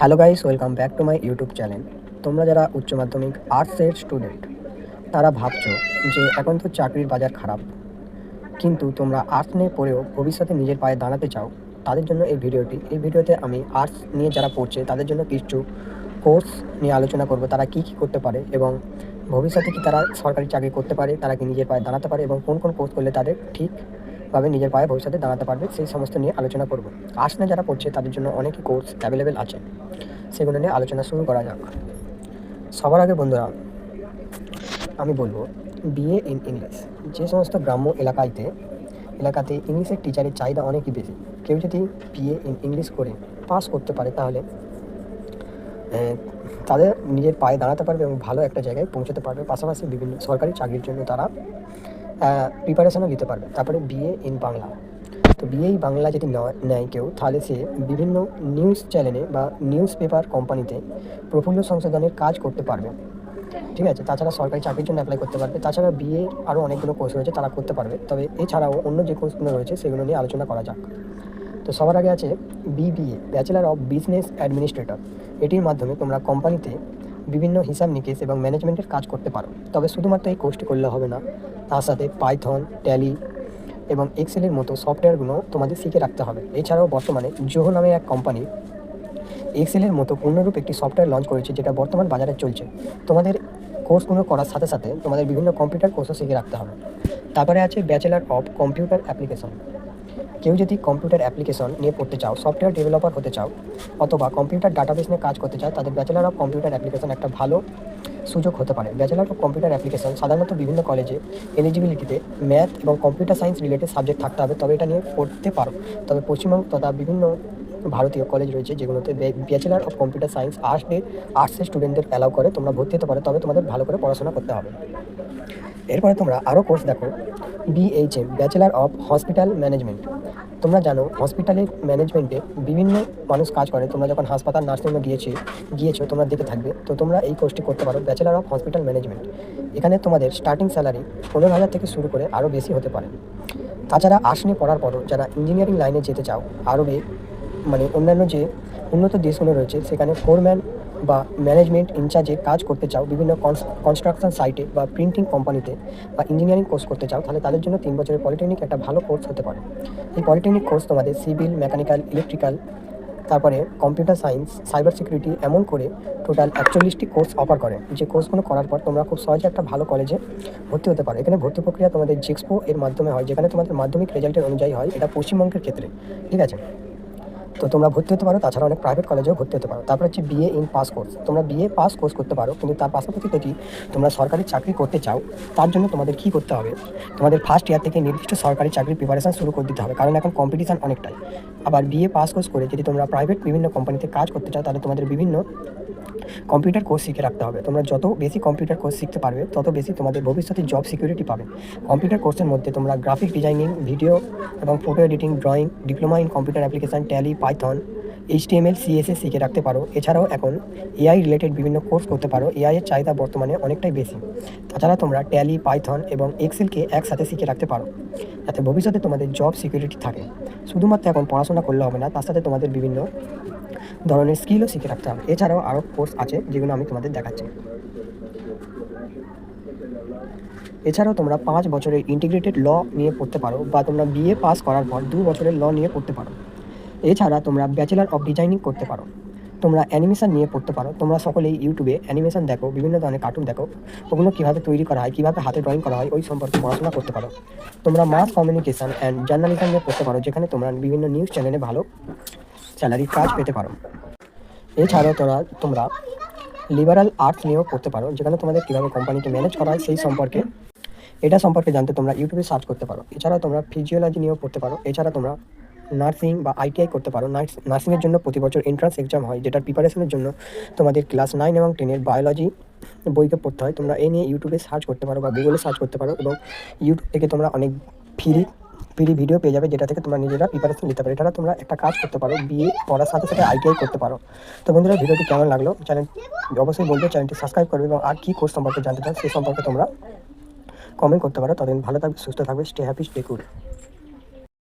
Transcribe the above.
Hello guys, welcome back to my YouTube channel. তোমরা যারা উচ্চ মাধ্যমিক আর্টসের স্টুডেন্ট, তারা ভাবছো যে এখন তো চাকরির বাজার খারাপ, কিন্তু তোমরা আর্টস নিয়ে পড়েও ভবিষ্যতে নিজের পায়ে দাঁড়াতে চাও। তাদের জন্য এই ভিডিওটি। এই ভিডিওতে আমি আর্টস নিয়ে যারা পড়ছে তাদের জন্য কিছু কোর্স নিয়ে আলোচনা করব, তারা কি কি করতে পারে এবং ভবিষ্যতে কি তারা সরকারি চাকরি করতে পারে, তারা কি নিজের পায়ে দাঁড়াতে পারে এবং কোন কোন কোর্স করলে তাদের ঠিকভাবে নিজের পায়ে ভবিষ্যতে দাঁড়াতে পারবে, সেই সমস্ত নিয়ে আলোচনা করব। আর্টস নিয়ে যারা পড়ছে তাদের জন্য অনেকই কোর্স অ্যাভেলেবেল আছে, সেগুলো নিয়ে আলোচনা শুরু করা যাক। সবার আগে বন্ধুরা আমি বলবো, বিএ ইন ইংলিশ। যে সমস্ত গ্রাম্য এলাকাতে ইংলিশের টিচারের চাহিদা অনেকই বেশি। কেউ যদি বিএ ইন ইংলিশ করে পাস করতে পারে তাহলে তাদের নিজের পায়ে দাঁড়াতে পারবে এবং ভালো একটা জায়গায় পৌঁছাতে পারবে। পাশাপাশি বিভিন্ন সরকারি চাকরির জন্য তারা প্রিপারেশনও নিতে পারবে। তারপরে বিএ ইন বাংলা। তো বিএ বাংলা যদি নেয় কেউ, তাহলে সে বিভিন্ন নিউজ চ্যানেলে বা নিউজ পেপার কোম্পানিতে প্রফুল্ল সংশোধনের কাজ করতে পারবে, ঠিক আছে। তাছাড়া সরকারি চাকরির জন্য অ্যাপ্লাই করতে পারবে। তাছাড়া বিএ আরও অনেকগুলো কোর্স রয়েছে, তারা করতে পারবে। তবে এছাড়াও অন্য যে কোর্সগুলো রয়েছে সেগুলো নিয়ে আলোচনা করা যাক। তো সবার আগে আছে BBA, bachelor of business administrator. এটির মাধ্যমে তোমরা কোম্পানিতে বিভিন্ন হিসাব নিকেশ এবং ম্যানেজমেন্টের কাজ করতে পারো। তবে শুধুমাত্র এই কোর্সটি করলে হবে না, তার সাথে পাইথন, ট্যালি এবং এক্সেলের মতো সফটওয়্যারগুলো তোমাদের শিখে রাখতে হবে। এছাড়াও বর্তমানে জোহো নামে এক কোম্পানি এক্সেলের মতো পূর্ণরূপ একটি সফটওয়্যার লঞ্চ করেছে, যেটা বর্তমান বাজারে চলছে। তোমাদের কোর্সগুলো করার সাথে সাথে তোমাদের বিভিন্ন কম্পিউটার কোর্সও শিখে রাখতে হবে। তারপরে আছে ব্যাচেলার অফ কম্পিউটার অ্যাপ্লিকেশন। কেউ যদি কম্পিউটার অ্যাপ্লিকেশন নিয়ে পড়তে চাও, সফটওয়্যার ডেভেলপার হতে চাও, অথবা কম্পিউটার ডাটাবেস নিয়ে কাজ করতে চাও, তাদের ব্যাচেলার অফ কম্পিউটার অ্যাপ্লিকেশন একটা ভালো সুযোগ হতে পারে। ব্যাচেলার অফ কম্পিউটার অ্যাপ্লিকেশন সাধারণত বিভিন্ন কলেজে এলিজিবিলিটিতে ম্যাথ এবং কম্পিউটার সায়েন্স রিলেটেড সাবজেক্ট থাকতে হবে, তবে এটা নিয়ে পড়তে পারো। তবে পশ্চিমবঙ্গ তথা বিভিন্ন ভারতীয় কলেজ রয়েছে যেগুলোতে ব্যাচেলার অফ কম্পিউটার সায়েন্স আর্টসের স্টুডেন্টদের অ্যালাউ করে, তোমরা ভর্তি হতে পারো। তবে তোমাদের ভালো করে পড়াশোনা করতে হবে। এরপরে তোমরা আরও কোর্স দেখো, BHM, bachelor of hospital management. তোমরা জানো হসপিটালের ম্যানেজমেন্টে বিভিন্ন মানুষ কাজ করে। তোমরা যখন হাসপাতাল নার্সিংহোমে গিয়েছো তোমরা দেখে থাকবে। তো তোমরা এই কোর্সটি করতে পারো, ব্যাচেলার অফ হসপিটাল ম্যানেজমেন্ট। এখানে তোমাদের স্টার্টিং স্যালারি 15,000 থেকে শুরু করে আরও বেশি হতে পারে। তাছাড়া আর্টস নিয়ে পড়ার পরও যারা ইঞ্জিনিয়ারিং লাইনে যেতে চাও, আরও অন্যান্য যে উন্নত দেশগুলো রয়েছে সেখানে ফোরম্যান বা ম্যানেজমেন্ট ইনচার্জে কাজ করতে চাও, বিভিন্ন কনস্ট্রাকশন সাইটে বা প্রিন্টিং কোম্পানিতে, বা ইঞ্জিনিয়ারিং কোর্স করতে চাও, তাহলে তাদের জন্য 3 বছরের পলিটেকনিক একটা ভালো কোর্স হতে পারে। এই পলিটেকনিক কোর্স তোমাদের সিভিল, মেকানিক্যাল, ইলেকট্রিক্যাল, তারপরে কম্পিউটার সায়েন্স, সাইবার সিকিউরিটি, এমন করে টোটাল 41টি কোর্স অফার করে। যে কোর্সগুলো করার পর তোমরা খুব সহজে একটা ভালো কলেজে ভর্তি হতে পারো। এখানে ভর্তি প্রক্রিয়া তোমাদের জেক্সপো এর মাধ্যমে হয়, যেখানে তোমাদের মাধ্যমিক রেজাল্টের অনুযায়ী হয়। এটা পশ্চিমবঙ্গের ক্ষেত্রে, ঠিক আছে। তো তোমরা ভর্তি হতে পারো। তাছাড়া অনেক প্রাইভেট কলেজেও ভর্তি হতে পারো। তারপর হচ্ছে বিএ ইন পাস কোর্স। তোমরা বিএ পাস কোর্স করতে পারো, কিন্তু তার পাশাপাশি যদি তোমরা সরকারি চাকরি করতে চাও, তার জন্য তোমাদের কী করতে হবে, তোমাদের ফার্স্ট ইয়ার থেকে নির্দিষ্ট সরকারি চাকরির প্রিপারেশন শুরু করে দিতে হবে, কারণ এখন কম্পিটিশান অনেকটাই। আবার বিএ পাস কোর্স করে যদি তোমরা প্রাইভেট বিভিন্ন কোম্পানিতে কাজ করতে চাও, তাহলে তোমাদের বিভিন্ন কম্পিউটার কোর্স শিখে রাখতে হবে। তোমরা যত বেশি কম্পিউটার কোর্স শিখতে পারবে, তত বেশি তোমাদের ভবিষ্যতে জব সিকিউরিটি পাবে। কম্পিউটার কোর্সের মধ্যে তোমরা গ্রাফিক ডিজাইনিং, ভিডিও এবং photo editing, drawing, diploma in computer application, tally, Python, HTML, CSS শিখে রাখতে পারো। এছাড়াও এখন এআই রিলেটেড বিভিন্ন কোর্স করতে পারো। এআই এর চাহিদা বর্তমানে অনেকটাই বেশি। তাছাড়া তোমরা ট্যালি, পাইথন এবং এক্সেলকে একসাথে শিখে রাখতে পারো, যাতে ভবিষ্যতে তোমাদের জব সিকিউরিটি থাকে। শুধুমাত্র এখন পড়াশোনা করলে হবে না, তার সাথে তোমাদের বিভিন্ন ধরনের স্কিলও শিখে রাখতে হবে। এছাড়াও আরও কোর্স আছে যেগুলো আমি তোমাদের দেখাচ্ছি। এছাড়াও তোমরা 5 বছরের ইন্টিগ্রেটেড ল নিয়ে পড়তে পারো, বা তোমরা বিএ পাস করার পর 2 বছরের ল নিয়ে পড়তে পারো। এছাড়া তোমরা ব্যাচেলার অফ ডিজাইনিং করতে পারো। তোমরা অ্যানিমেশন নিয়ে পড়তে পারো। তোমরা সকলেই ইউটিউবে অ্যানিমেশন দেখো, বিভিন্ন ধরনের কার্টুন দেখো, ওগুলো কীভাবে তৈরি করা হয়, কীভাবে হাতে ড্রয়িং করা হয়, ওই সম্পর্কে পড়াশোনা করতে পারো। তোমরা মাস কমিউনিকেশন অ্যান্ড জার্নালিজম নিয়ে পড়তে পারো, যেখানে তোমরা বিভিন্ন নিউজ চ্যানেলে ভালো স্যালারির কাজ পেতে পারো। এছাড়াও তোমরা লিবারাল আর্টস নিয়েও পড়তে পারো, যেখানে তোমাদের কীভাবে কোম্পানিকে ম্যানেজ করা হয় সেই সম্পর্কে জানতে তোমরা ইউটিউবে সার্চ করতে পারো। এছাড়াও তোমরা ফিজিওলজি নিয়েও পড়তে পারো। এছাড়া তোমরা নার্সিং বা ITI করতে পারো। নার্সিংয়ের জন্য প্রতি বছর এন্ট্রান্স এক্সাম হয়, যেটার প্রিপারেশনের জন্য তোমাদের ক্লাস 9 এবং 10-এর বায়োলজি বইকে পড়তে হয়। তোমরা এই নিয়ে ইউটিউবে সার্চ করতে পারো বা গুগলে সার্চ করতে পারো, এবং ইউটিউব থেকে তোমরা অনেক ফ্রি ভিডিও পেয়ে যাবে, যেটা থেকে তোমরা নিজেরা প্রিপারেশন নিতে পারো। এছাড়া তোমরা একটা কাজ করতে পারো, বিএ পড়ার সাথে সাথে ITI করতে পারো। তো বন্ধুরা, ভিডিওটি কেমন লাগলো অবশ্যই বলবে, চ্যানেলটি সাবস্ক্রাইব করবে, এবং আর কী কোর্স সম্পর্কে জানতে চাও সেই সম্পর্কে তোমরা কমেন্ট করতে পারো। ততদিন ভালো থাকবে, সুস্থ থাকবে, স্টে হ্যাপি, স্টে কুল।